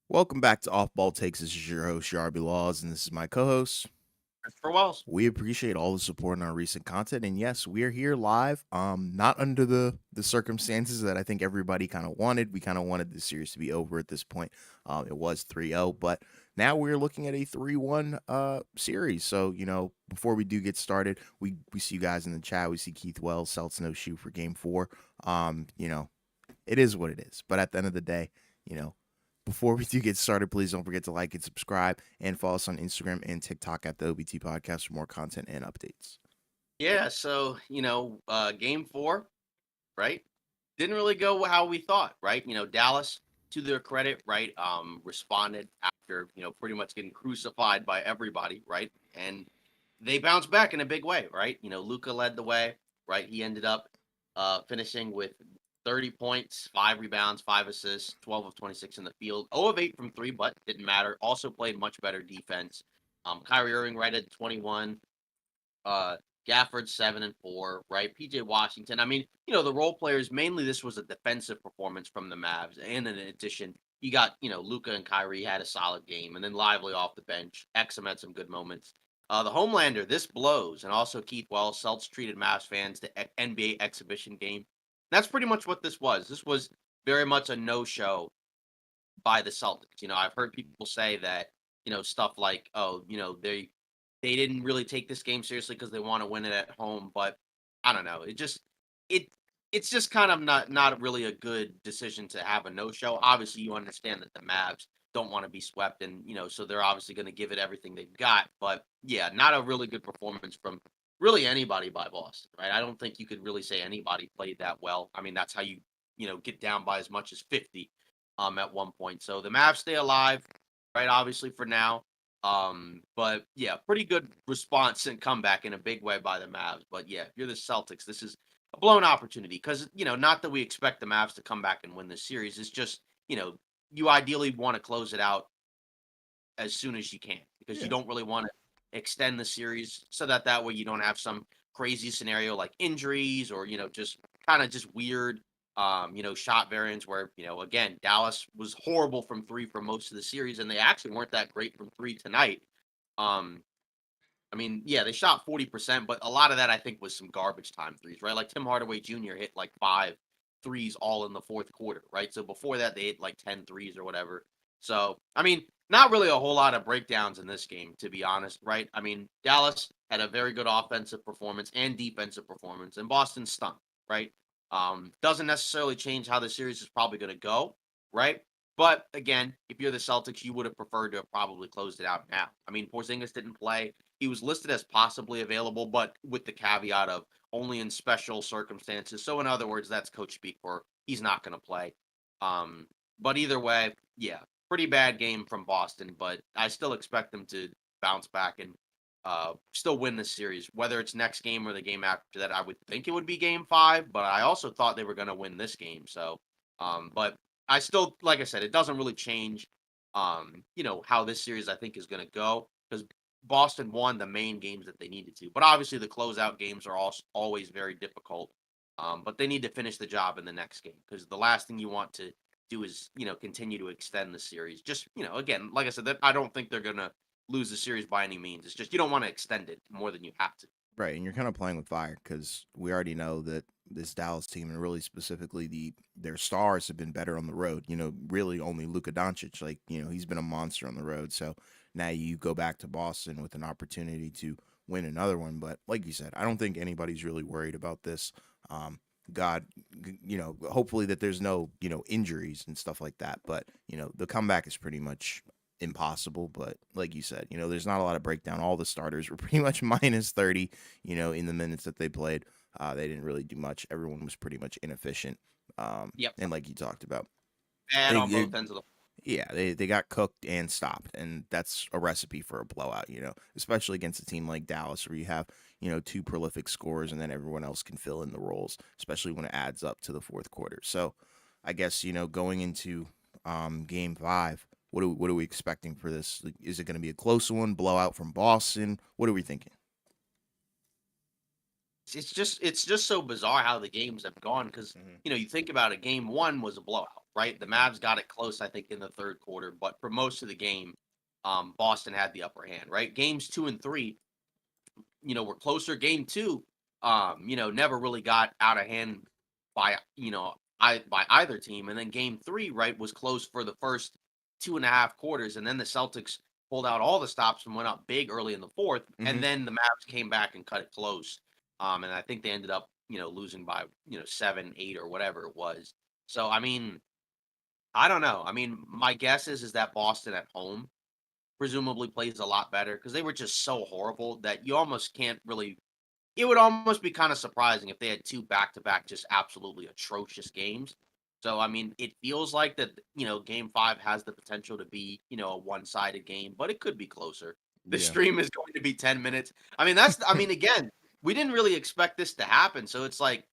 Welcome back to Off Ball Takes. This is your host, Yarby Laws, and this is my co-host. Christopher Wells. We appreciate all the support in our recent content, and yes, we are here live. Not under the circumstances that I think everybody kind of wanted. We kind of wanted the series to be over at this point. It was 3-0, but now we're looking at a 3-1 series. So before we do get started, we see you guys in the chat. We see Keith Wells, Celtics no shoe for Game 4. It is what it is. But at the end of the day, you know, before we do get started, please don't forget to like and subscribe and follow us on Instagram and TikTok at the OBT Podcast for more content and updates. Yeah, so game four, right? Didn't really go how we thought, right? Dallas, to their credit, right, responded after pretty much getting crucified by everybody, right? And they bounced back in a big way, right? Luca led the way, right? He ended up finishing with 30 points, 5 rebounds, 5 assists, 12 of 26 in the field, 0 of 8 from three, but didn't matter. Also played much better defense. Kyrie Irving right at 21. uh Gafford 7 and 4, right? PJ Washington. I mean, the role players mainly this was a defensive performance from the Mavs. And in addition, you got, Luca and Kyrie had a solid game, and then Lively off the bench. Exum had some good moments. The Homelander, this blows, and also Keith Wells, Celtics treated Mavs fans to NBA exhibition game. That's pretty much what this was. This was very much a no-show by the Celtics. I've heard people say that, stuff like, oh, they didn't really take this game seriously because they want to win it at home. But I don't know. It it's just kind of not really a good decision to have a no show. Obviously, you understand that the Mavs don't want to be swept, and so they're obviously going to give it everything they've got. But yeah, not a really good performance from really anybody by Boston, right? I don't think you could really say anybody played that well. I mean, that's how you get down by as much as 50 at one point. So the Mavs stay alive, right? Obviously for now. But yeah, pretty good response and comeback in a big way by the Mavs. But yeah, if you're the Celtics, this is a blown opportunity because not that we expect the Mavs to come back and win this series. It's just you ideally want to close it out as soon as you can because you Yeah. don't really want to extend the series so that way you don't have some crazy scenario like injuries or just kind of just weird shot variants where again Dallas was horrible from three for most of the series and they actually weren't that great from three tonight. um I mean, yeah, they shot 40%, but a lot of that I think was some garbage time threes, right? Like Tim Hardaway Jr. hit like 5 threes all in the fourth quarter, right? So before that, they hit like 10 threes or whatever. So, I mean, not really a whole lot of breakdowns in this game, to be honest, right? I mean, Dallas had a very good offensive performance and defensive performance, and Boston stunk, right? Doesn't necessarily change how the series is probably going to go, right? But again, if you're the Celtics, you would have preferred to have probably closed it out now. I mean, Porzingis didn't play. He was listed as possibly available, but with the caveat of only in special circumstances. So in other words, that's coach speak for he's not going to play. Um, but either way, yeah, pretty bad game from Boston, but I still expect them to bounce back and still win this series. Whether it's next game or the game after that, I would think it would be game five, but I also thought they were going to win this game. So, but I still, like I said, it doesn't really change, how this series I think is going to go because Boston won the main games that they needed to. But obviously, the closeout games are also always very difficult. But they need to finish the job in the next game because the last thing you want to do is continue to extend the series. Just again, like I said, that I don't think they're gonna lose the series by any means. It's just you don't want to extend it more than you have to. Right, and you're kind of playing with fire because we already know that this Dallas team and really specifically their stars have been better on the road. Really only Luka Doncic, like he's been a monster on the road. So now you go back to Boston with an opportunity to win another one. But like you said, I don't think anybody's really worried about this. Um, God, hopefully that there's no injuries and stuff like that. But the comeback is pretty much impossible. But like you said, there's not a lot of breakdown. All the starters were pretty much minus 30, in the minutes that they played. They didn't really do much. Everyone was pretty much inefficient. Yep, And like you talked about, bad they, on they both ends of the. yeah, they got cooked and stopped, and that's a recipe for a blowout. Especially against a team like Dallas, where you have two prolific scorers, and then everyone else can fill in the roles, especially when it adds up to the fourth quarter. So, I guess going into Game 5, what are we expecting for this? Like, is it going to be a close one, blowout from Boston? What are we thinking? It's just so bizarre how the games have gone because Hmm. you think about it. Game one was a blowout, right? The Mavs got it close, I think, in the third quarter, but for most of the game, Boston had the upper hand, right? Games 2 and 3, were closer. Game two, never really got out of hand by by either team. And then game three, right, was close for the first 2.5 quarters, and then the Celtics pulled out all the stops and went up big early in the fourth, and Hmm. then the Mavs came back and cut it close. And I think they ended up losing by 7, 8 or whatever it was. So I mean, I don't know. I mean, my guess is that Boston at home presumably plays a lot better because they were just so horrible that you almost can't really. It would almost be kind of surprising if they had two back-to-back just absolutely atrocious games. So I mean, it feels like that, game 5 has the potential to be, a one-sided game, but it could be closer. The Yeah. stream is going to be 10 minutes. I mean, again, we didn't really expect this to happen. So it's like,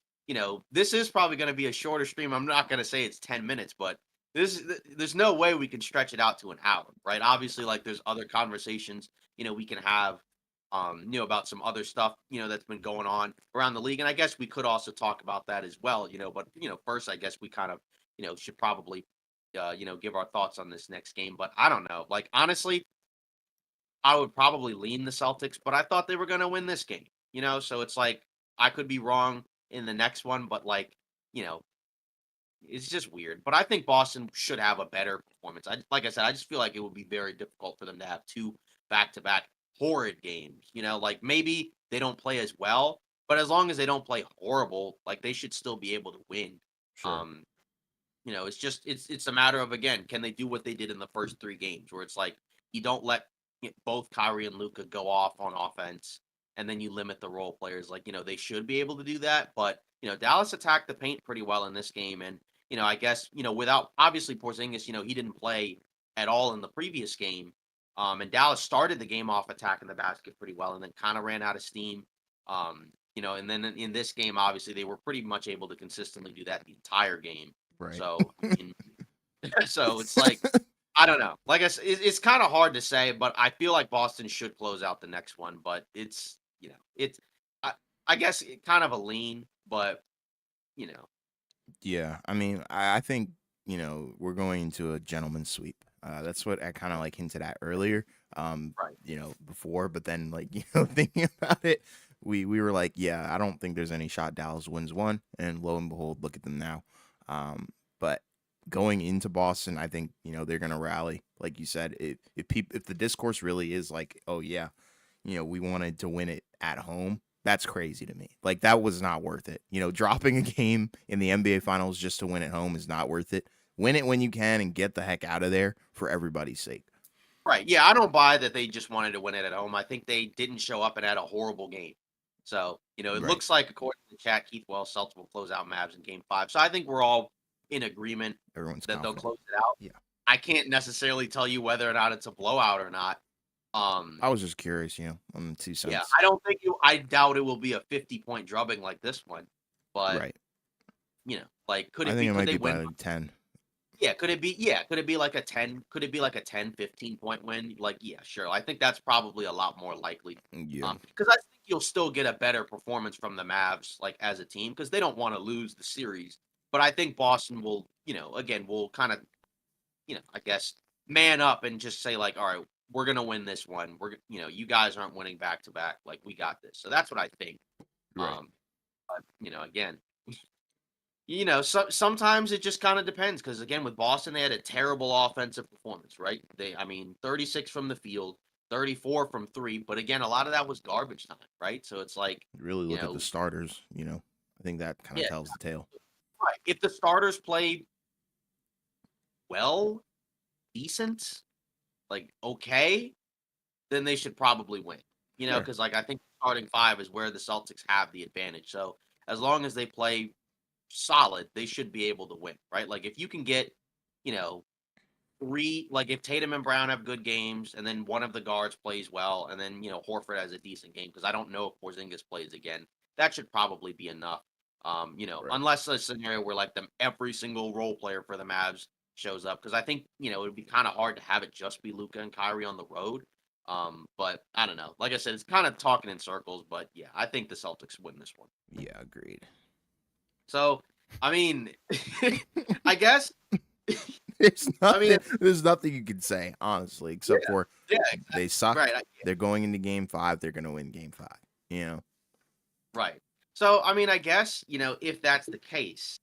this is probably going to be a shorter stream. I'm not going to say it's 10 minutes, but there's no way we can stretch it out to an hour, right? Obviously, like there's other conversations, we can have about some other stuff, that's been going on around the league. And I guess we could also talk about that as well, but first I guess we kind of, should probably give our thoughts on this next game. But I don't know. Like honestly, I would probably lean the Celtics, but I thought they were gonna win this game, so it's like I could be wrong in the next one, but like, you know, it's just weird. But I think Boston should have a better performance. Like I said, I just feel like it would be very difficult for them to have two back-to-back horrid games. Like maybe they don't play as well, but as long as they don't play horrible, like they should still be able to win. Sure. Um, it's just it's a matter of again, can they do what they did in the first three games, where it's like you don't let both Kyrie and Luca go off on offense, and then you limit the role players. Like they should be able to do that, but Dallas attacked the paint pretty well in this game, and I guess without obviously Porzingis, he didn't play at all in the previous game, and Dallas started the game off attacking the basket pretty well, and then kind of ran out of steam. And then in this game, obviously they were pretty much able to consistently do that the entire game. Right. So, I mean, so it's like, I don't know. Like I said, it's kind of hard to say, but I feel like Boston should close out the next one. But I, I guess kind of a lean, but you know, Yeah, I mean, I think we're going to a gentleman's sweep. That's what I kind of like hinted at earlier. right, Before, but then like thinking about it, we were like, yeah, I don't think there's any shot Dallas wins one, and lo and behold, look at them now. But going into Boston, I think they're gonna rally, like you said. If the discourse really is like, oh yeah, we wanted to win it at home. That's crazy to me. Like that was not worth it. Dropping a game in the NBA finals just to win at home is not worth it. Win it when you can and get the heck out of there for everybody's sake. right. Yeah, I don't buy that they just wanted to win it at home. I think they didn't show up and had a horrible game. So it Right. looks like according to the chat, Keith Wells, Celtics will close out Mavs in Game 5. So I think we're all in agreement Everyone's that they'll confident. close it out. Yeah. I can't necessarily tell you whether or not it's a blowout or not. Um, I was just curious, on the two yeah, cents. I doubt it will be a 50-point drubbing like this one. But, Right. like I think it could might they be by win? like 10. Could it be like a 10? Could it be like a 10, 15 point win? Like, yeah, sure. I think that's probably a lot more likely. Yeah. Because I think you'll still get a better performance from the Mavs, like as a team, because they don't want to lose the series. But I think Boston will, again, will kind of, I guess, man up and just say like, all right, we're gonna win this one. You guys aren't winning back to back. Like we got this. So that's what I think. Right. Um, but again, sometimes it just kind of depends because again, with Boston, they had a terrible offensive performance, right? I mean, 36 from the field, 34 from three, but again, a lot of that was garbage time, right? So it's like, Really you look at the know, starters, I think that kind of yeah, tells the tale. right. If the starters play well, decent, like okay, then they should probably win. Sure. Because like I think starting five is where the Celtics have the advantage. So as long as they play solid, they should be able to win, right? Like if you can get, you know, three, like if Tatum and Brown have good games, and then one of the guards plays well, and then Horford has a decent game because I don't know if Porzingis plays again. That should probably be enough. Right. Unless a scenario where like every single role player for the Mavs shows up, because I think it would be kind of hard to have it just be Luca and Kyrie on the road. But I don't know. Like I said, it's kind of talking in circles, but yeah, I think the Celtics win this one. Yeah, agreed. So, I mean, I guess There's I mean, nothing. There's nothing you can say honestly, yeah, except for yeah, they exactly. suck. Right. They're going into Game 5. They're going to win Game 5. You know. Right. So, I mean, I guess, if that's the case,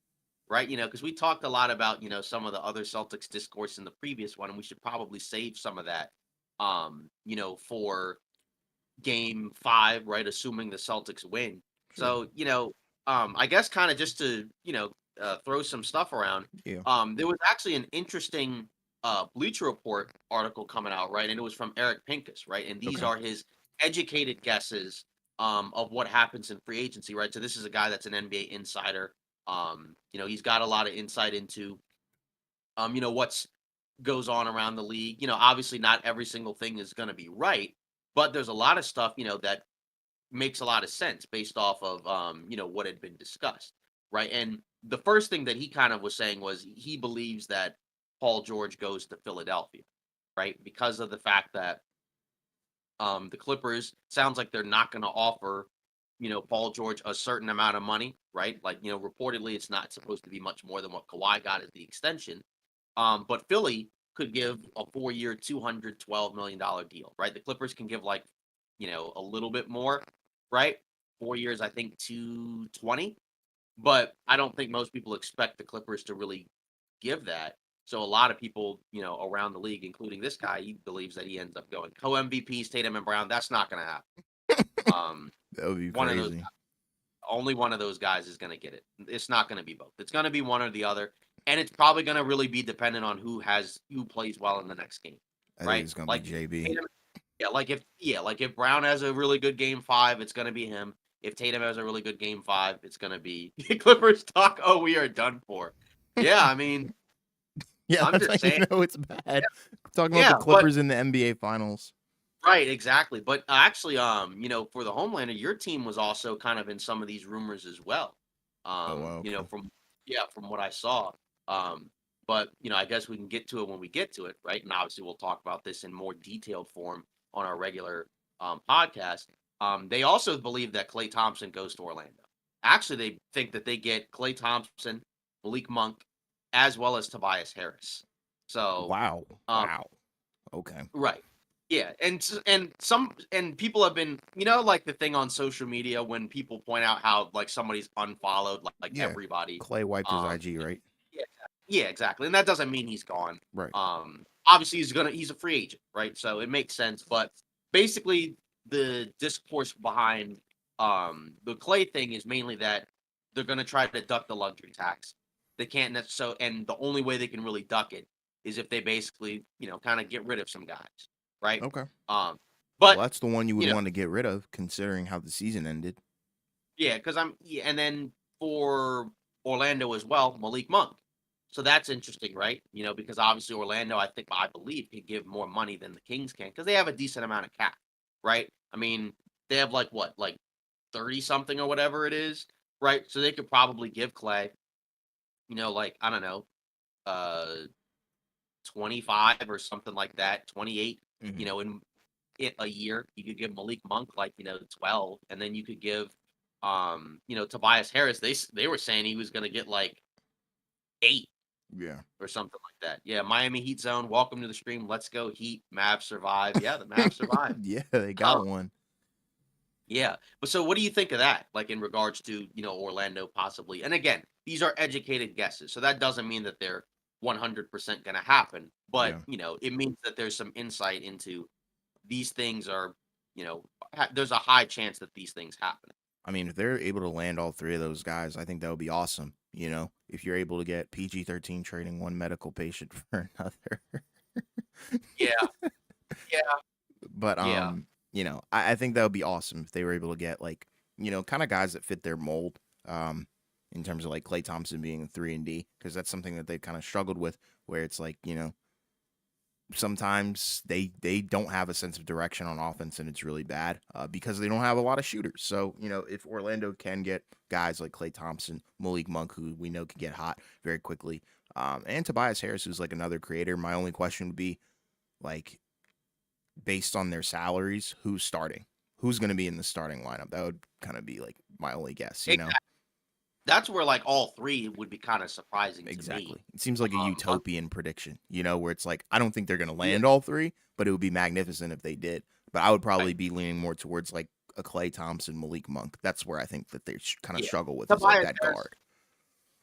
right? Because we talked a lot about, some of the other Celtics discourse in the previous one, and we should probably save some of that, for game 5, right? Assuming the Celtics win. Sure. So, I guess kind of just to, throw some stuff around, Yeah. there was actually an interesting Bleacher Report article coming out, right? And it was from Eric Pincus, right? And these Okay. are his educated guesses of what happens in free agency, right? So this is a guy that's an NBA insider. He's got a lot of insight into, what's goes on around the league. Obviously not every single thing is going to be right, but there's a lot of stuff, that makes a lot of sense based off of what had been discussed, right? And the first thing that he kind of was saying was he believes that Paul George goes to Philadelphia, right? Because of the fact that the Clippers sounds like they're not going to offer, Paul George a certain amount of money, right? Like, reportedly it's not supposed to be much more than what Kawhi got as the extension. But Philly could give a 4-year, $212 million deal, right? The Clippers can give like, a little bit more, right? 4 years, I think 220. But I don't think most people expect the Clippers to really give that. So a lot of people, around the league, including this guy, he believes that he ends up going co MVPs, Tatum and Brown. That's not going to happen. Um, That would be one of those crazy. only one of those guys is going to get it. It's not going to be both. It's going to be one or the other, and it's probably going to really be dependent on who plays well in the next game, I think right? it's gonna be Like JB. Tatum, like if Brown has a really good game 5, it's going to be him. If Tatum has a really good game 5, it's going to be Clippers talk. Oh, we are done for. Yeah, I mean, Yeah, I'm that's how just you saying. know it's bad. Talking about the Yeah, but Clippers in the NBA Finals. right, exactly. But actually, for the Homelander, your team was also kind of in some of these rumors as well. Oh, wow, okay. From what I saw. Um, but I guess we can get to it when we get to it, right? And obviously, we'll talk about this in more detailed form on our regular podcast. They also believe that Klay Thompson goes to Orlando. Actually, they think that they get Klay Thompson, Malik Monk, as well as Tobias Harris. So, Wow. um, Wow. Okay. right. Yeah, and people have been, like the thing on social media when people point out how like somebody's unfollowed like Yeah. everybody. Clay wiped his Um, IG, right? yeah, yeah, exactly, and that doesn't mean he's gone. Right. Obviously he's a free agent, right? So it makes sense, but basically the discourse behind the Clay thing is mainly that they're gonna try to duck the luxury tax. They can't necessarily, and the only way they can really duck it is if they basically, kind of get rid of some guys, right? Okay. Um, Well, but that's the one you would you know, want to get rid of, considering how the season ended. yeah, because and then for Orlando as well, Malik Monk. So that's interesting, right? Because obviously Orlando, I believe, can give more money than the Kings can because they have a decent amount of cap, right? I mean, they have like what, like 30 something or whatever it is, right? So they could probably give Clay, like I don't know, uh 25 or something like that, 28, Hmm. in it a year. You could give Malik Monk like, 12, and then you could give Tobias Harris. They were saying he was going to get like 8 Yeah. or something like that. Yeah, Miami Heat zone. Welcome to the stream. Let's go Heat. Mavs survive. Yeah, the Mavs survive. Yeah, they Um, got one. yeah. But so what do you think of that? Like in regards to, Orlando possibly. And again, these are educated guesses. So that doesn't mean that they're 100% going to happen, but, Yeah. it means that there's some insight into these things are, there's a high chance that these things happen. I mean, if they're able to land all three of those guys, I think that would be awesome. If you're able to get PG-13 trading one medical patient for another. Yeah, yeah, But yeah. I think that would be awesome if they were able to get like, kind of guys that fit their mold. In terms of like Clay Thompson being a 3 and D, because that's something that they've kind of struggled with, where it's like, sometimes they don't have a sense of direction on offense, and it's really bad because they don't have a lot of shooters. So if Orlando can get guys like Klay Thompson, Malik Monk, who we know can get hot very quickly, and Tobias Harris, who's like another creator, my only question would be like, based on their salaries, who's starting, who's going to be in the starting lineup? That would kind of be like my only guess. Exactly. that's where like all three would be kind of surprising to me. Exactly. It seems like a On utopian prediction, where it's like I don't think they're going to yeah, land all three, but it would be magnificent if they did. But I would probably right, be leaning more towards like a Clay Thompson, Malik Monk. That's where I think that they kind of yeah. struggle with is like Tobias that Harris, guard.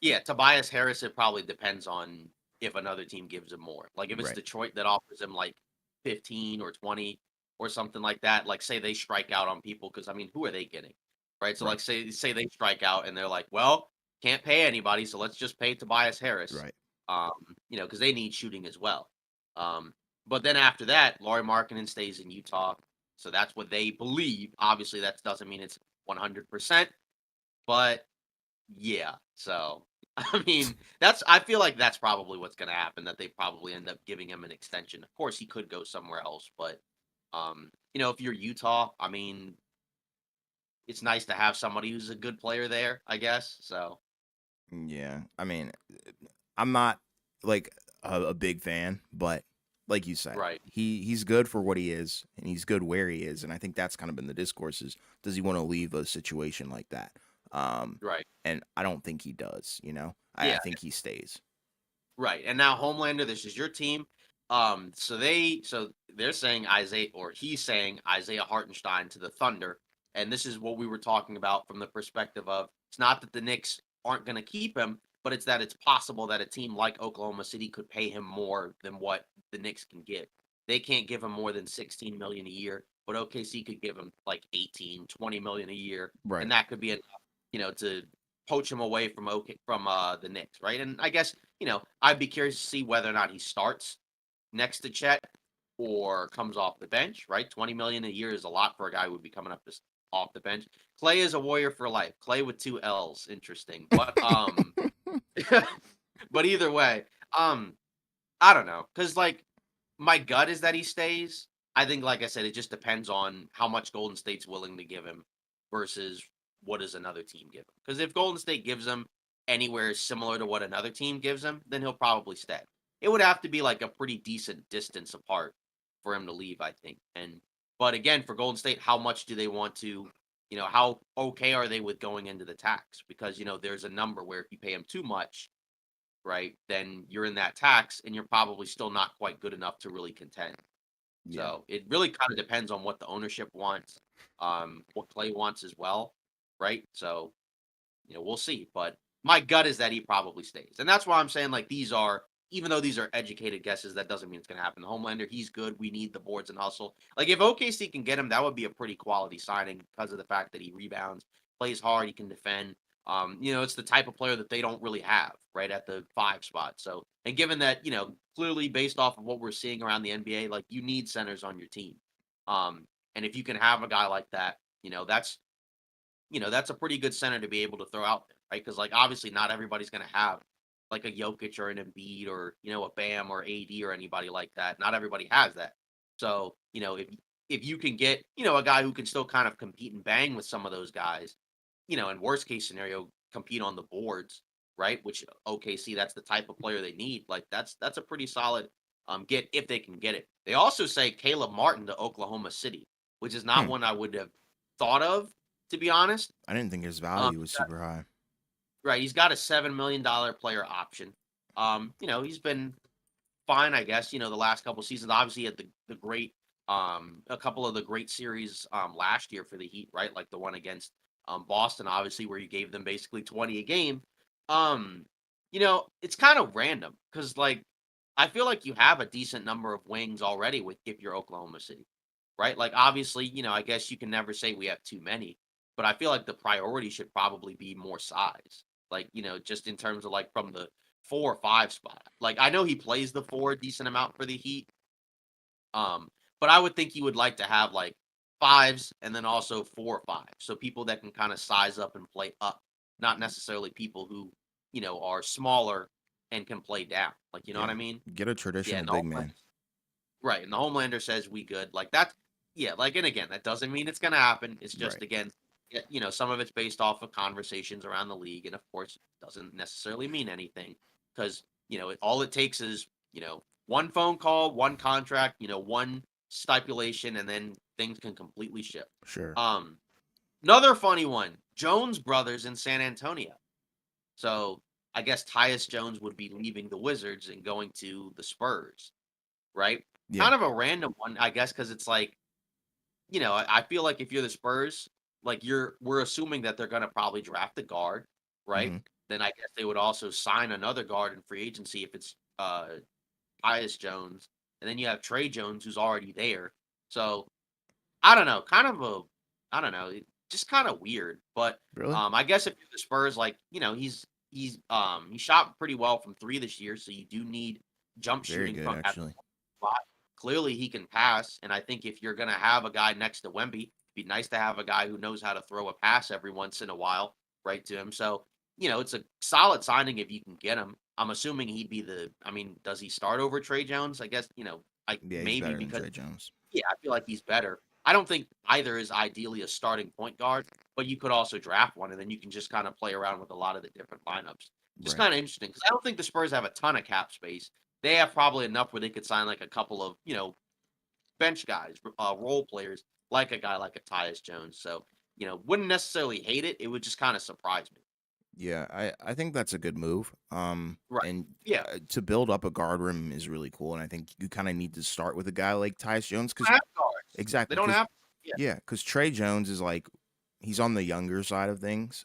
yeah, Tobias Harris. It probably depends on if another team gives him more. Like if it's Right. Detroit that offers him like 15 or 20 or something like that. Like say they strike out on people because I mean, who are they getting? Right. So Right. like say they strike out and they're like, well, can't pay anybody, so let's just pay Tobias Harris. Right. Um, because they need shooting as well. Um, but then after that, Laurie Markkinen stays in Utah. So that's what they believe. Obviously, that doesn't mean it's 100%, but yeah. So I mean, I feel like that's probably what's going to happen. That they probably end up giving him an extension. Of course, he could go somewhere else, but if you're Utah, I mean, it's nice to have somebody who's a good player there, I guess. So Yeah. I mean, I'm not like a big fan, but like you said, right, he's good for what he is, and he's good where he is, and I think that's kind of been the discourse is does he want to leave a situation like that? right, And I don't think he does. I yeah. think he stays. Right. And now Homelander, this is your team. So they're saying Isaiah or he's saying Isaiah Hartenstein to the Thunder. And this is what we were talking about from the perspective of it's not that the Knicks aren't going to keep him, but it's that it's possible that a team like Oklahoma City could pay him more than what the Knicks can give. They can't give him more than 16 million a year, but OKC could give him like 18, 20 million a year, Right. and that could be enough, to poach him away from the Knicks, right? And I guess I'd be curious to see whether or not he starts next to Chet or comes off the bench, right? 20 million a year is a lot for a guy who would be coming up just off the bench. Clay is a warrior for life. Clay with two L's, interesting. But but either way, um I don't know cuz like my gut is that he stays. I think like I said it just depends on how much Golden State's willing to give him versus what does another team give him. Cuz if Golden State gives him anywhere similar to what another team gives him, then he'll probably stay. It would have to be like a pretty decent distance apart for him to leave, I think. But again, for Golden State, how much do they want to, how okay are they with going into the tax? Because, there's a number where if you pay him too much, right, then you're in that tax and you're probably still not quite good enough to really contend. Yeah. So it really kind of depends on what the ownership wants, what Clay wants as well, right? So we'll see. But my gut is that he probably stays. And that's why I'm saying, like, even though these are educated guesses, that doesn't mean it's going to happen. The Homelander, he's good. We need the boards and hustle. Like, if OKC can get him, that would be a pretty quality signing because of the fact that he rebounds, plays hard, he can defend. It's the type of player that they don't really have right at the 5 spot. So, and given that, clearly based off of what we're seeing around the NBA, like you need centers on your team. And if you can have a guy like that, that's a pretty good center to be able to throw out there, right? Because like obviously not everybody's going to have like a Jokic or an Embiid or a Bam or AD or anybody like that. Not everybody has that. So if you can get a guy who can still kind of compete and bang with some of those guys, in worst case scenario compete on the boards, right? Which OKC that's the type of player they need. Like that's a pretty solid get if they can get it. They also say Caleb Martin to Oklahoma City, which is not Hmm. one I would have thought of to be honest. I didn't think his Um, value was super high. right, he's got a $7 million player option. He's been fine, I guess. The last couple seasons, obviously, he had the great, a couple of the great series last year for the Heat, right? Like the one against Boston, obviously, where you gave them basically 20 a game. Um, it's kind of random because like I feel like you have a decent number of wings already with if you're Oklahoma City, right? Like obviously, I guess you can never say we have too many, but I feel like the priority should probably be more size. Like, just in terms of like from the 4 or 5 spot. Like I know he plays the 4 a decent amount for the Heat. Um, but I would think you would like to have like fives and then also 4 or 5. So people that can kind of size up and play up, not necessarily people who, are smaller and can play down. Like, you know what Yeah. I mean? Get a Yeah, traditional and big man. right. And the Homelander says we good. Like that's yeah, like and again, that doesn't mean it's gonna happen. It's just Right. again, some of it's based off of conversations around the league, and of course, it doesn't necessarily mean anything because all it takes is one phone call, one contract, one stipulation, and then things can completely shift. Sure. Um, Another funny one: Jones Brothers in San Antonio. So I guess Tyus Jones would be leaving the Wizards and going to the Spurs, right? Yeah. Kind of a random one, I guess, because it's like, I feel like if you're the Spurs, like we're assuming that they're gonna probably draft a guard, right? Hmm. Then I guess they would also sign another guard in free agency if it's Tyus Jones, and then you have Trey Jones who's already there. So I don't know, I don't know, just kind of weird. But Really? I guess if you're the Spurs, like he shot pretty well from three this year, so you do need jump Very shooting good, from at actually. the spot. Clearly, he can pass, and I think if you're gonna have a guy next to Wemby, it'd be nice to have a guy who knows how to throw a pass every once in a while, right to him. So it's a solid signing if you can get him. I'm assuming he'd be the. I mean, does he start over Trey Jones? I guess like Yeah, he's maybe better than because Trey Jones. yeah, I feel like he's better. I don't think either is ideally a starting point guard, but you could also draft one, and then you can just kind of play around with a lot of the different lineups. Just Right. kind of interesting because I don't think the Spurs have a ton of cap space. They have probably enough where they could sign like a couple of bench guys, role players, like a guy like a Tyus Jones. So wouldn't necessarily hate it. It would just kind of surprise me. Yeah, I think that's a good move. Right. And Yeah. to build up a guard room is really cool, and I think you kind of need to start with a guy like Tyus Jones They because don't have guards. They exactly don't because have. Yeah. yeah, because Trey Jones is like he's on the younger side of things.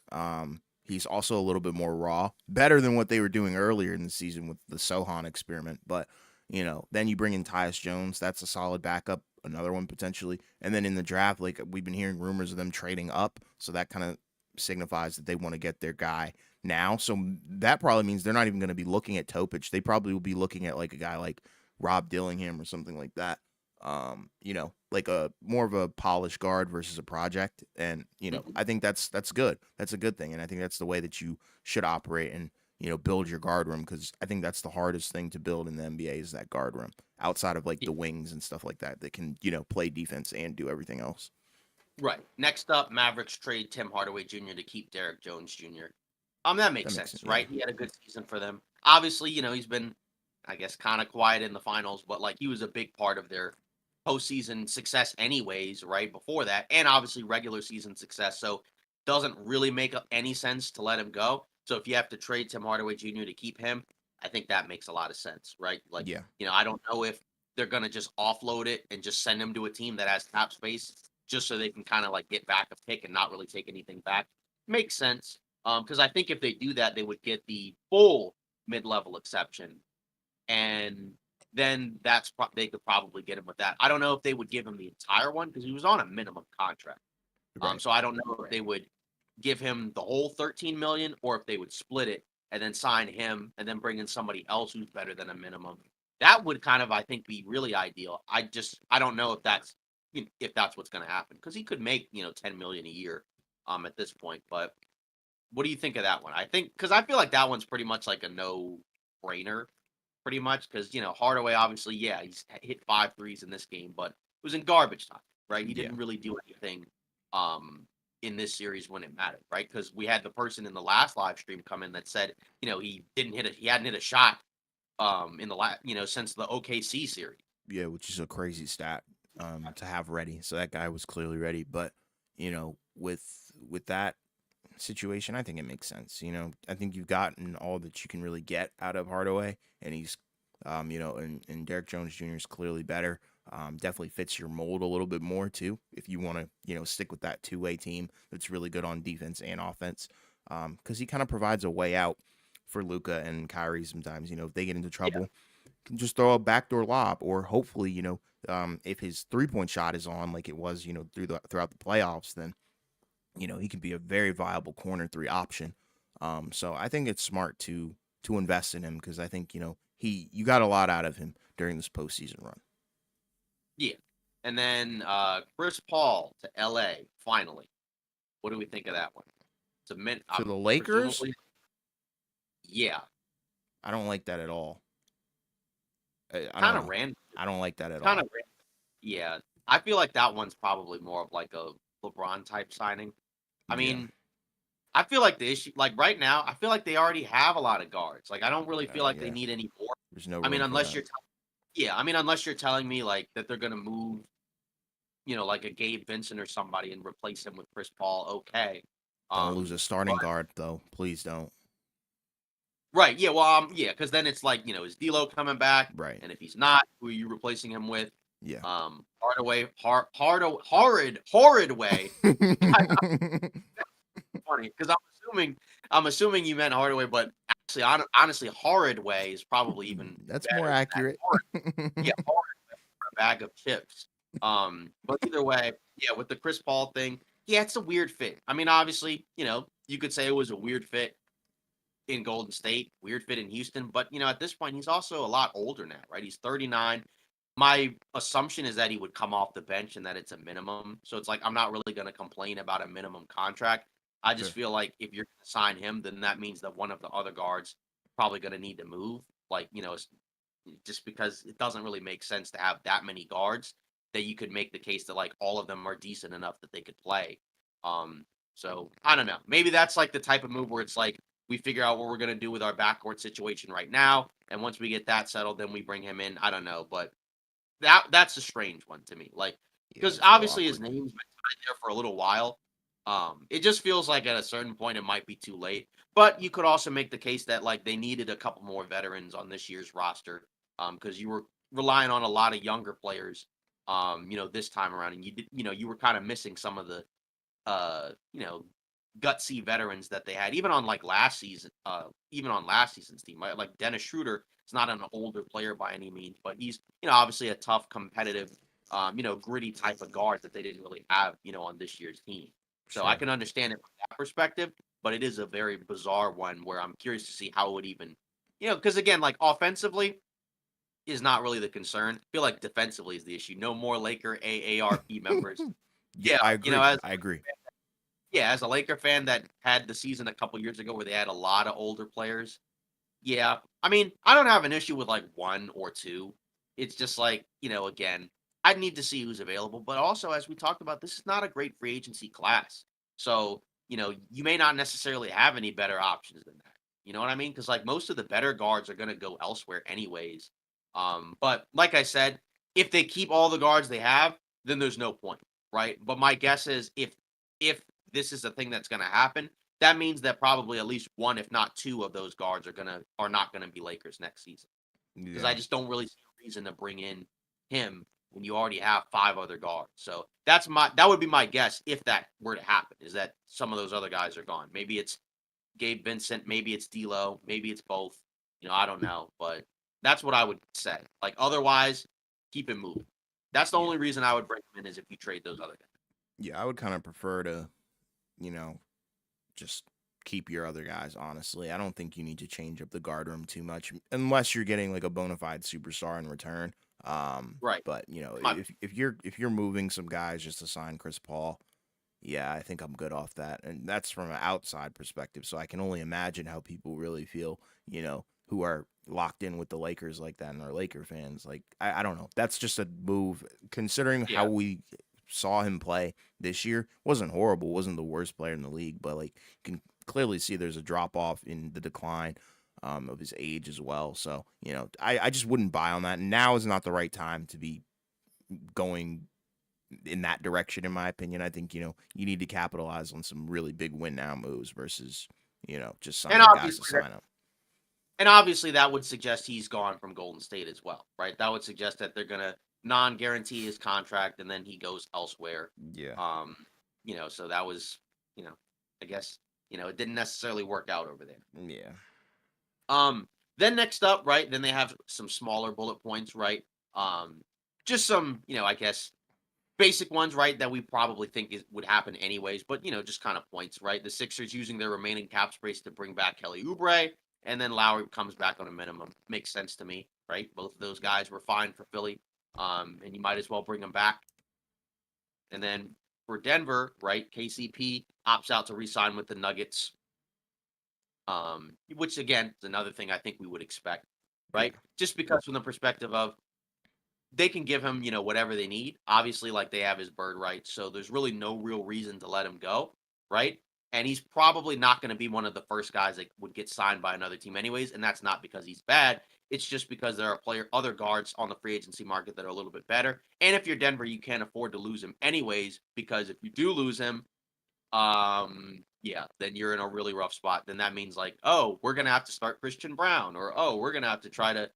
He's also a little bit more raw, better than what they were doing earlier in the season with the Sohan experiment. But then you bring in Tyus Jones, that's a solid backup, another one potentially. And then in the draft, like we've been hearing rumors of them trading up, so that kind of signifies that they want to get their guy now. So that probably means they're not even going to be looking at Topic. They probably will be looking at like a guy like Rob Dillingham or something like that. Like a more of a polished guard versus a project. And, Mhm. I think that's good. That's a good thing. And I think that's the way that you should operate and, build your guard room because I think that's the hardest thing to build in the NBA is that guard room outside of like Yeah. the wings and stuff like that that can, play defense and do everything else. Right. Next up, Mavericks trade Tim Hardaway Jr. to keep Derek Jones Jr. That That makes makes sense. sense, Yeah. right? He had a good season for them. Obviously, he's been, I guess, kind of quiet in the finals, but like he was a big part of their postseason success, anyways, right? Before that, and obviously regular season success. So doesn't really make any sense to let him go. So if you have to trade Tim Hardaway Jr. to keep him, I think that makes a lot of sense, right? Like, Yeah. I don't know if they're gonna just offload it and just send him to a team that has cap space just so they can kind of like get back a pick and not really take anything back. Makes sense. Because I think if they do that, they would get the full mid-level exception, and then they could probably get him with that. I don't know if they would give him the entire one because he was on a minimum contract. Right. So I don't know if they would give him the whole 13 million or if they would split it and then sign him and then bring in somebody else who's better than a minimum. That would kind of, I think, be really ideal. I don't know if that's what's going to happen because he could make 10 million a year at this point. But what do you think of that one? I think because I feel like that one's pretty much like a no brainer, pretty much because Hardaway obviously he's hit 5 threes in this game, but it was in garbage time, right? He Yeah. didn't really do anything um in this series when it mattered, right? Because we had the person in the last live stream come in that said he hadn't hit a shot in the last since the OKC series. Yeah, which is a crazy stat to have ready. So that guy was clearly ready, but with that situation, I think it makes sense. I think you've gotten all that you can really get out of Hardaway, and he's, and Derek Jones Jr. is clearly better. Definitely fits your mold a little bit more too. If you want to, stick with that two-way team that's really good on defense and offense, because he kind of provides a way out for Luca and Kyrie sometimes. If they get into Yeah, trouble, can just throw a backdoor lob, or hopefully, if his 3-point shot is on like it was, throughout the playoffs, then he can be a very viable corner three option. So I think it's smart to invest in him because I think you got a lot out of him during this postseason run. yeah. And then Chris Paul to LA finally. What do we think of that one? It's a mint. To the Lakers, Presumably, yeah. I don't like that at all. I don't Kind of know. random. I don't like that at Kind all. of Yeah, I feel like that one's probably more of like a LeBron type signing. I Yeah, mean, I feel like the issue, like right now, I feel like they already have a lot of guards. Like I don't really feel like they yeah. need any more. There's no I mean, room for unless that. unless you're telling me like that they're gonna move, like a Gabe Vincent or somebody and replace him with Chris Paul. Okay, Don't lose a but starting guard though. Please don't. Right. Yeah. Well, yeah, because then it's like, is D'Lo coming back? Right. And if he's not, who are you replacing him with? Yeah. Hardaway, horrid way. Funny because I'm assuming you meant Hardaway, but actually, honestly, horrid way is probably even That's more better than that. accurate. Horrid, yeah, horrid for a bag of chips. But either way, yeah, with the Chris Paul thing, yeah, it's a weird fit. I mean, obviously, you could say it was a weird fit in Golden State, weird fit in Houston, but at this point, he's also a lot older now, right? He's 39. My assumption is that he would come off the bench and that it's a minimum. So it's like I'm not really going to complain about a minimum contract. I just Sure. feel like if you're going to sign him, then that means that one of the other guards probably going to need to move. Like, just because it doesn't really make sense to have that many guards that you could make the case that like all of them are decent enough that they could play. Um, so I don't know. Maybe that's like the type of move where it's like we figure out what we're going to do with our backcourt situation right now, and once we get that settled, then we bring him in. I don't know, but that's a strange one to me. Like, Yeah, because it's a little obviously his awkward. name's been tied there for a little while. It just feels like at a certain point it might be too late. But you could also make the case that like they needed a couple more veterans on this year's roster. Because you were relying on a lot of younger players. This time around, and you were kind of missing some of the uh, you know, gutsy veterans that they had, even on like last season, even on last season's team, right? Like Dennis Schroeder is not an older player by any means, but he's, obviously a tough, competitive, gritty type of guard that they didn't really have, on this year's team. So I Sure. can understand it from that perspective, but it is a very bizarre one where I'm curious to see how it would even, because again, like offensively is not really the concern. I feel like defensively is the issue. No more Laker AARP members. Yeah, Yeah, I agree. as I agree. yeah, as a Laker fan that had the season a couple years ago where they had a lot of older players, yeah. I mean, I don't have an issue with like one or two. It's just like, again, I need to see who's available. But also, as we talked about, this is not a great free agency class. So, you may not necessarily have any better options than that. You know what I mean? Because like most of the better guards are going to go elsewhere anyways. But like I said, if they keep all the guards they have, then there's no point, right? But my guess is if this is a thing that's going to happen, that means that probably at least one, if not two, of those guards are not gonna be Lakers next season. Because I Yeah. just don't really see a reason to bring in him when you already have five other guards. So that would be my guess if that were to happen, is that some of those other guys are gone. Maybe it's Gabe Vincent, maybe it's D'Lo, maybe it's both. I don't know, but that's what I would say. Like otherwise, keep it moving. That's the Yeah. only reason I would bring him in is if you trade those other guys. Yeah, I would kind of prefer to, you know, just keep your other guys, honestly. I don't think you need to change up the guard room too much unless you're getting like a bona fide superstar in return. Right. But My if you're moving some guys just to sign Chris Paul, yeah, I think I'm good off that. And that's from an outside perspective. So I can only imagine how people really feel, who are locked in with the Lakers like that and are Laker fans. Like, I don't know. That's just a move. Considering how yeah. we saw him play this year, wasn't horrible, wasn't the worst player in the league, but like you can clearly see there's a drop off in the decline of his age as well. So, I just wouldn't buy on that. And now is not the right time to be going in that direction, in my opinion. I think, you need to capitalize on some really big win now moves versus, just And signing guys to obviously sign them. And obviously, that would suggest he's gone from Golden State as well, right? That would suggest that they're gonna non-guarantee his contract, and then he goes elsewhere. Yeah. Um, so that was, you know, I guess, it didn't necessarily work out over there. Yeah. Um, then next up, right? Then they have some smaller bullet points, right? Um, just some, I guess basic ones, right? That we probably think would happen anyways, but just kind of points, right? The Sixers using their remaining cap space to bring back Kelly Oubre, and then Lowry comes back on a minimum. Makes sense to me, right? Both of those guys were fine for Philly, and you might as well bring them back. And then for Denver, right? KCP opts out to re-sign with the Nuggets, which again is another thing I think we would expect, Yeah. right? Just because from the perspective of they can give him, whatever they need. Obviously, like they have his bird rights, so there's really no real reason to let him go, right? And he's probably not going to be one of the first guys that would get signed by another team, anyways. And that's not because he's bad. It's just because there are other guards on the free agency market that are a little bit better. And if you're Denver, you can't afford to lose him, anyways, because if you do lose him, yeah, then you're in a really rough spot. Then that means like, oh, we're gonna have to start Christian Brown, or oh, we're gonna have to try to,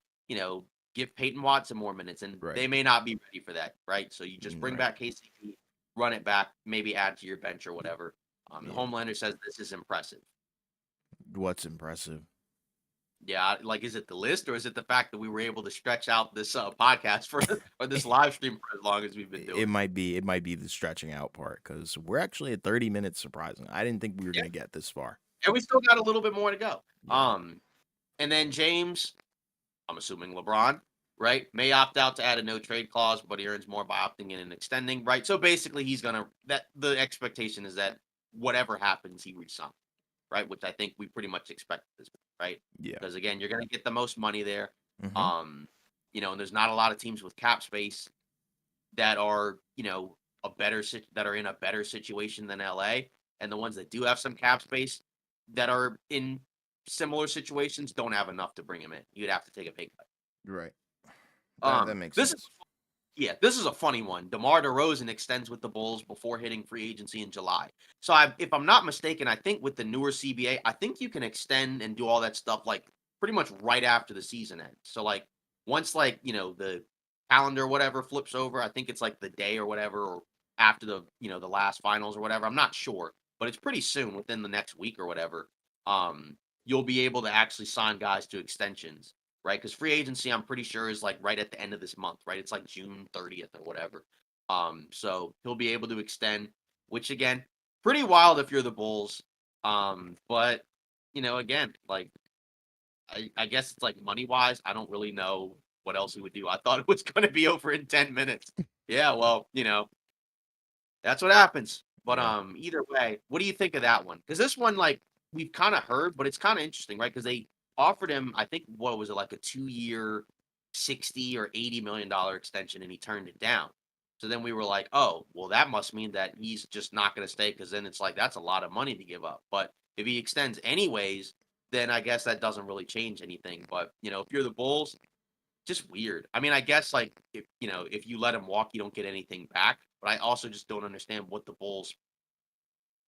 give Peyton Watson more minutes, and Right. they may not be ready for that, right? So you just bring Right. back KCP, run it back, maybe add to your bench or whatever. The Yeah. Homelander says this is impressive. What's impressive? Yeah, like, is it the list or is it the fact that we were able to stretch out this podcast for or this live stream for as long as we've been It doing? might be the stretching out part because we're actually at 30 minutes. Surprising. I didn't think we were Yeah, gonna get this far. and we still got a little bit more to go. Yeah. And then James, I'm assuming LeBron, right, may opt out to add a no trade clause, but he earns more by opting in and extending, right? So basically, he's gonna that the expectation is that whatever happens, he resigns, right? Which I think we pretty much expect at this point, right? Yeah. Because again, you're gonna get the most money there. Hmm. Um, and there's not a lot of teams with cap space that are, that are in a better situation than LA. And the ones that do have some cap space that are in similar situations don't have enough to bring him in. You'd have to take a pay cut. Right. That makes This is sense. this is a funny one. DeMar DeRozan extends with the Bulls before hitting free agency in July. So if I'm not mistaken, I think with the newer CBA, I think you can extend and do all that stuff like pretty much right after the season ends. So like once like the calendar or whatever flips over, I think it's like the day or whatever, or after the last finals or whatever. I'm not sure, but it's pretty soon within the next week or whatever. You'll be able to actually sign guys to extensions, right? Because free agency, I'm pretty sure, is like right at the end of this month, right? It's like June 30th or whatever. So he'll be able to extend, which again, pretty wild if you're the Bulls. But again, like I guess it's like money wise, I don't really know what else he would do. I thought it was going to be over in 10 minutes. Yeah, well, that's what happens. But Yeah. either way, what do you think of that one? Because this one, like, we've kind of heard, but it's kind of interesting, right? Because they offered him, I think, what was it, like a 2 year, 60 or 80 million dollar extension, and he turned it down. So then we were like, oh, well, that must mean that he's just not going to stay, because then it's like that's a lot of money to give up. But if he extends anyways, then I guess that doesn't really change anything. But if you're the Bulls, just weird. I mean, I guess like if you let him walk, you don't get anything back. But I also just don't understand what the Bulls,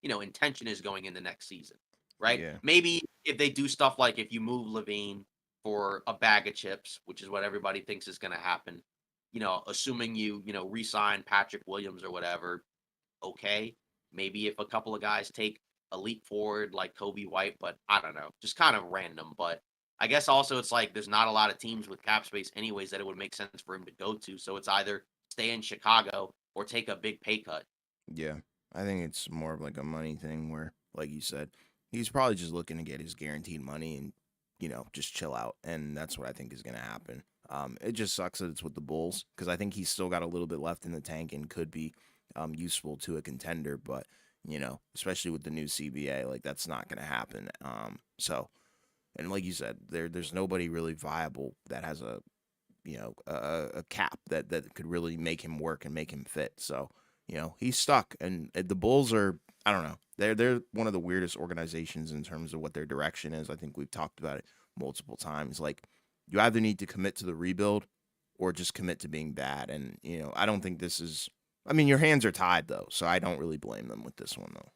intention is going into next season, right? Yeah. Maybe if they do stuff like if you move Levine for a bag of chips, which is what everybody thinks is going to happen, assuming you re-sign Patrick Williams or whatever, okay. Maybe if a couple of guys take a leap forward like Kobe White, but I don't know, just kind of random. But I guess also it's like there's not a lot of teams with cap space anyways that it would make sense for him to go to. So it's either stay in Chicago or take a big pay cut. Yeah. I think it's more of like a money thing where, like you said, he's probably just looking to get his guaranteed money and, just chill out. And that's what I think is going to happen. It just sucks that it's with the Bulls because I think he's still got a little bit left in the tank and could be useful to a contender. But, especially with the new CBA, like that's not going to happen. And like you said, there's nobody really viable that has a cap that could really make him work and make him fit. So he's stuck, and the Bulls are, I don't know, they're one of the weirdest organizations in terms of what their direction is. I think we've talked about it multiple times. Like you either need to commit to the rebuild or just commit to being bad, and I don't think this is. I mean, your hands are tied though, so I don't really blame them with this one though.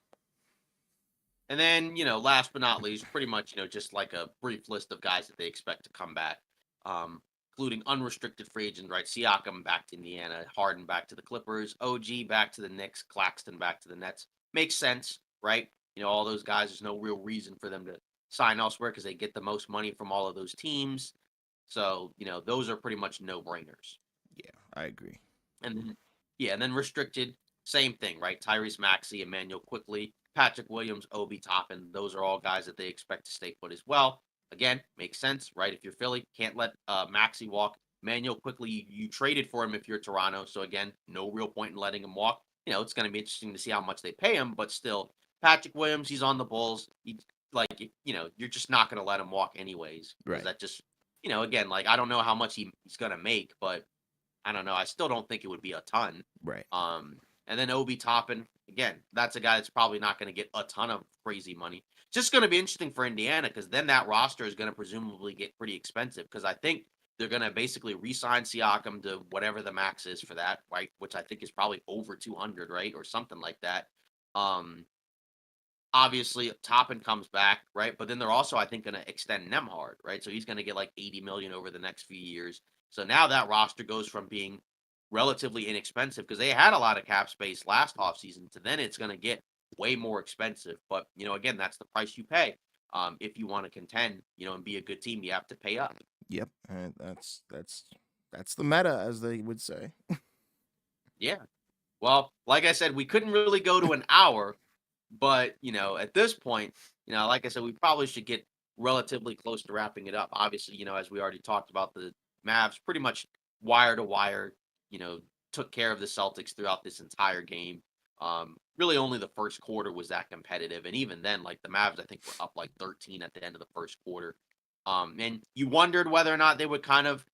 And then, last but not least, pretty much, just like a brief list of guys that they expect to come back, including unrestricted free agents, right? Siakam back to Indiana, Harden back to the Clippers, OG back to the Knicks, Claxton back to the Nets. Makes sense, right? All those guys, there's no real reason for them to sign elsewhere because they get the most money from all of those teams. So, those are pretty much no brainers. Yeah, I agree. And then, yeah, and then restricted, same thing, right? Tyrese Maxey, Emmanuel Quickly, Patrick Williams, Obi Toppin. Those are all guys that they expect to stay put as well. Again, makes sense, right? If you're Philly, can't let Maxey walk. Emmanuel Quickly, you traded for him if you're Toronto. So again, no real point in letting him walk. It's going to be interesting to see how much they pay him, but still, Patrick Williams, he's on the Bulls. You're just not going to let him walk anyways because Right, that just, again, like I don't know how much he's going to make, but I don't know. I still don't think it would be a ton. right. And then Obi Toppin, again, that's a guy that's probably not going to get a ton of crazy money. It's just going to be interesting for Indiana because then that roster is going to presumably get pretty expensive because I think they're going to basically re-sign Siakam to whatever the max is for that, right? Which I think is probably over 200, right, or something like that. Um, obviously Toppin comes back, right? But then they're also, I think, going to extend Nemhard, right? So he's going to get like 80 million over the next few years. So now that roster goes from being relatively inexpensive because they had a lot of cap space last offseason to then it's going to get way more expensive. But again, that's the price you pay. If you want to contend, and be a good team, you have to pay up. Yep, and that's the meta, as they would say. Yeah. Well, like I said, we couldn't really go to an hour, but at this point, like I said, we probably should get relatively close to wrapping it up. Obviously, as we already talked about, the Mavs pretty much wire to wire, you know, took care of the Celtics throughout this entire game. Really only the first quarter was that competitive. And even then, like the Mavs, I think were up like 13 at the end of the first quarter. And you wondered whether or not they would kind of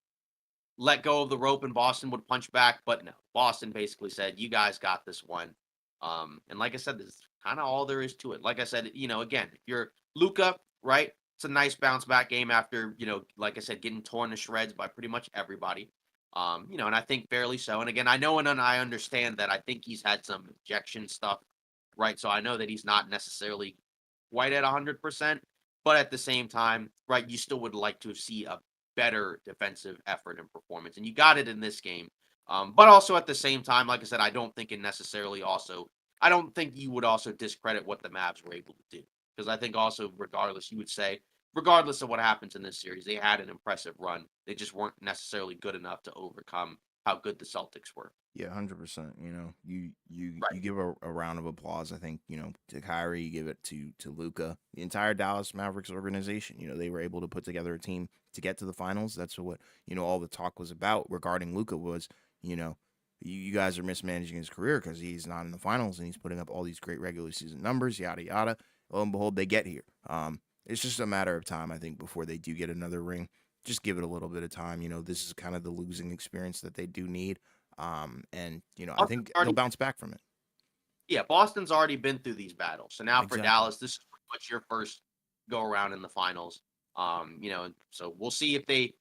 let go of the rope and Boston would punch back, but no. Boston basically said, "You guys got this one." And like I said, this is kind of all there is to it. Like I said, again, if you're Luca, right? It's a nice bounce back game after, like I said, getting torn to shreds by pretty much everybody. And I think fairly so. And again, I know and I understand that I think he's had some injection stuff, right? So I know that he's not necessarily quite at 100%, but at the same time, right, you still would like to see a better defensive effort and performance. And you got it in this game. But also at the same time, like I said, I don't think you would also discredit what the Mavs were able to do. Because I think also, regardless, you would say, regardless of what happens in this series, they had an impressive run. They just weren't necessarily good enough to overcome how good the Celtics were. Yeah, 100%. You Right. give a round of applause. I think to Kyrie, you give it to Luca, the entire Dallas Mavericks organization. They were able to put together a team to get to the finals. That's what all the talk was about regarding Luca was you know you guys are mismanaging his career because he's not in the finals and he's putting up all these great regular season numbers, yada yada. Lo and behold, they get here. It's just a matter of time, I think, before they do get another ring. Just give it a little bit of time. This is kind of the losing experience that they do need. And I Boston's think they'll already, bounce back from it. yeah, Boston's already been through these battles. So now for Exactly. Dallas, this is pretty much your first go around in the finals. So we'll see if they,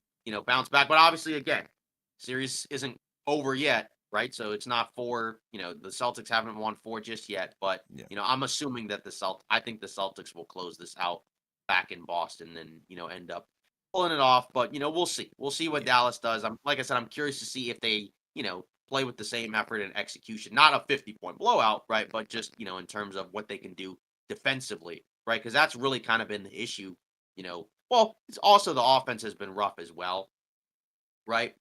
bounce back. But obviously, again, series isn't over yet, right? So it's not four. The Celtics haven't won four just yet. But Yeah. I'm assuming that I think the Celtics will close this out back in Boston and end up pulling it off. But we'll see. We'll see what Yeah. Dallas does. Like I said, I'm curious to see if they play with the same effort and execution. Not a 50-point blowout, right? But just, in terms of what they can do defensively, right? Because that's really kind of been the issue, Well, it's also the offense has been rough as well, right?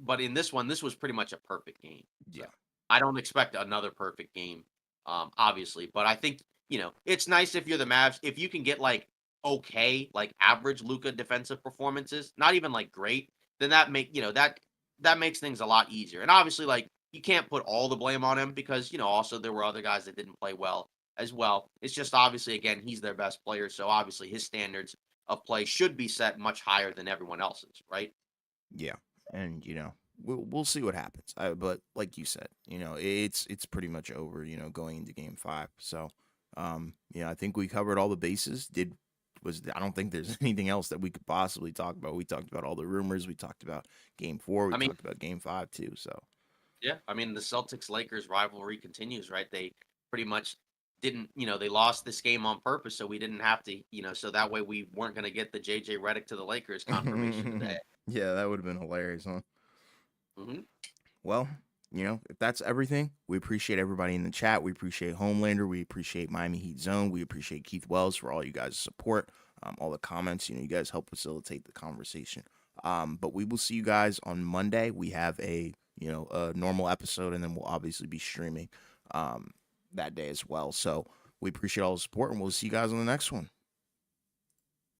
But in this one, this was pretty much a perfect game. So Yeah. I don't expect another perfect game, obviously. But I think, it's nice if you're the Mavs, if you can get like okay, like average Luca defensive performances, not even like great, then that makes things a lot easier. And obviously, like you can't put all the blame on him because, also there were other guys that didn't play well as well. It's just obviously again, he's their best player. So obviously his standards of play should be set much higher than everyone else's, right? Yeah. And we'll see what happens. But like you said, it's pretty much over. Going into Game 5. So, I think we covered all the bases. I don't think there's anything else that we could possibly talk about. We talked about all the rumors. We talked about Game 4. We I mean, talked about Game 5 too. So yeah, I mean the Celtics Lakers rivalry continues, right? They pretty much didn't, they lost this game on purpose, so we didn't have to, so that way we weren't going to get the JJ Redick to the Lakers confirmation today. yeah, that would have been hilarious, huh? Hmm. Well, if that's everything, we appreciate everybody in the chat. We appreciate Homelander. We appreciate Miami Heat Zone. We appreciate Keith Wells for all you guys' support, all the comments. You guys help facilitate the conversation. But we will see you guys on Monday. We have a normal episode, and then we'll obviously be streaming that day as well. So we appreciate all the support, and we'll see you guys on the next one.